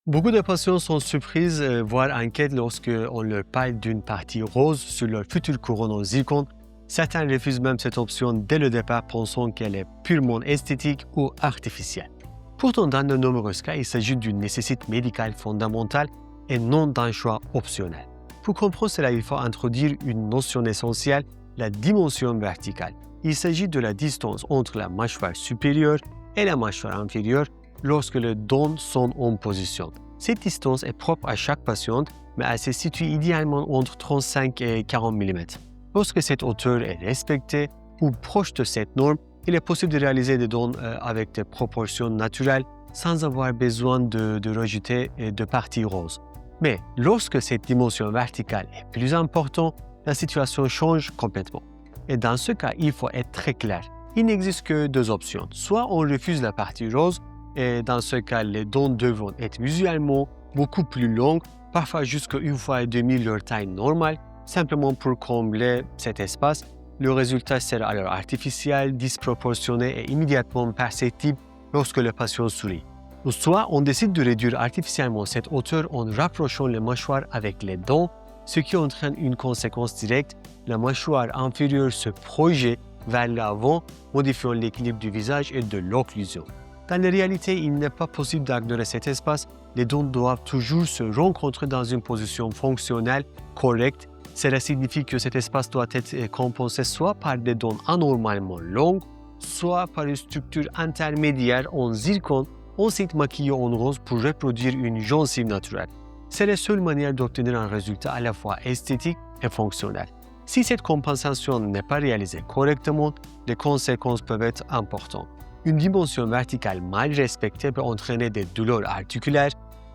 Beaucoup de patients sont surprises, voire inquiètes lorsqu'on leur parle d'une partie rose sur leur future couronne en zircone. Certains refusent même cette option dès le départ, pensant qu'elle est purement esthétique ou artificielle. Pourtant, dans de nombreux cas, il s'agit d'une nécessité médicale fondamentale et non d'un choix optionnel. Pour comprendre cela, il faut introduire une notion essentielle, la dimension verticale. Il s'agit de la distance entre la mâchoire supérieure et la mâchoire inférieure lorsque les dents sont en position. Cette distance est propre à chaque patiente, mais elle se situe idéalement entre 35 et 40 mm. Lorsque cette hauteur est respectée ou proche de cette norme, il est possible de réaliser des dents avec des proportions naturelles sans avoir besoin de rajouter de parties roses. Mais lorsque cette dimension verticale est plus importante, la situation change complètement. Et dans ce cas, il faut être très clair. Il n'existe que deux options. Soit on refuse la partie rose, et dans ce cas, les dents devront être visuellement beaucoup plus longues, parfois jusqu'à 1,5 fois leur taille normale, simplement pour combler cet espace. Le résultat sera alors artificiel, disproportionné et immédiatement perceptible lorsque le patient sourit. Soit on décide de réduire artificiellement cette hauteur en rapprochant les mâchoires avec les dents, ce qui entraîne une conséquence directe, la mâchoire inférieure se projette vers l'avant, modifiant l'équilibre du visage et de l'occlusion. Dans la réalité, il n'est pas possible d'ignorer cet espace. Les dents doivent toujours se rencontrer dans une position fonctionnelle correcte. Cela signifie que cet espace doit être compensé soit par des dents anormalement longues, soit par une structure intermédiaire en zircone, ensuite maquillée en rose pour reproduire une gencive naturelle. C'est la seule manière d'obtenir un résultat à la fois esthétique et fonctionnel. Si cette compensation n'est pas réalisée correctement, les conséquences peuvent être importantes. Une dimension verticale mal respectée peut entraîner des douleurs articulaires,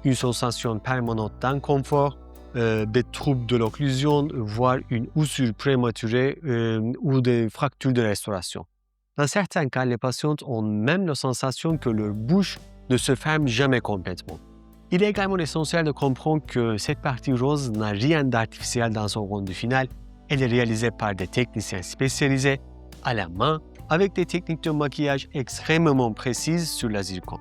une sensation permanente d'inconfort, des troubles de l'occlusion, voire une oussure prématurée ou des fractures de restauration. Dans certains cas, les patientes ont même la sensation que leur bouche ne se ferme jamais complètement. Il est également essentiel de comprendre que cette partie rose n'a rien d'artificiel dans son rendu final. Elle est réalisée par des techniciens spécialisés à la main avec des techniques de maquillage extrêmement précises sur la zircone.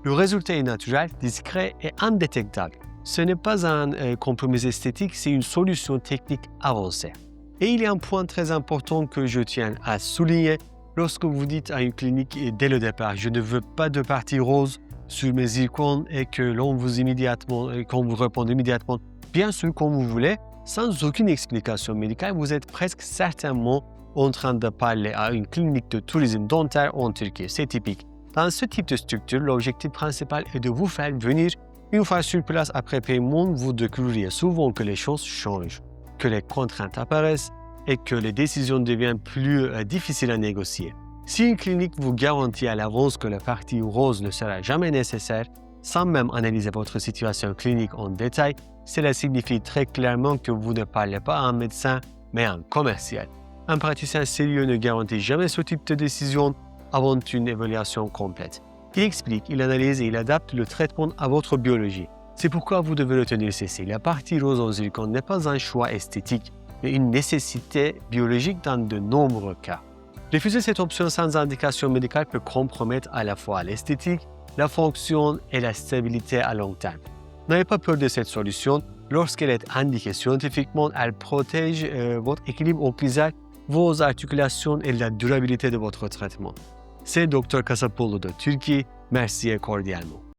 Le résultat est naturel, discret et indétectable. Ce n'est pas un compromis esthétique, c'est une solution technique avancée. Et il y a un point très important que je tiens à souligner. Lorsque vous dites à une clinique dès le départ « je ne veux pas de partie rose sur mes zircones » et que l'on qu'on vous répond immédiatement « bien sûr comme vous voulez », sans aucune explication médicale, vous êtes presque certainement en train de parler à une clinique de tourisme dentaire en Turquie. C'est typique. Dans ce type de structure, l'objectif principal est de vous faire venir. Une fois sur place après paiement, vous découvrirez souvent que les choses changent, que les contraintes apparaissent et que les décisions deviennent plus difficiles à négocier. Si une clinique vous garantit à l'avance que la partie rose ne sera jamais nécessaire, sans même analyser votre situation clinique en détail, cela signifie très clairement que vous ne parlez pas à un médecin, mais à un commercial. Un praticien sérieux ne garantit jamais ce type de décision avant une évaluation complète. Il explique, il analyse et il adapte le traitement à votre biologie. C'est pourquoi vous devez retenir ceci. La partie rose en zircone n'est pas un choix esthétique, mais une nécessité biologique dans de nombreux cas. Refuser cette option sans indication médicale peut compromettre à la fois l'esthétique, la fonction et la stabilité à long terme. N'ayez pas peur de cette solution. Lorsqu'elle est indiquée scientifiquement, elle protège votre équilibre occlusal, vos articulations et la durabilité de votre traitement. C'est Dr. Kasapoğlu de Turquie. Merci et cordialement.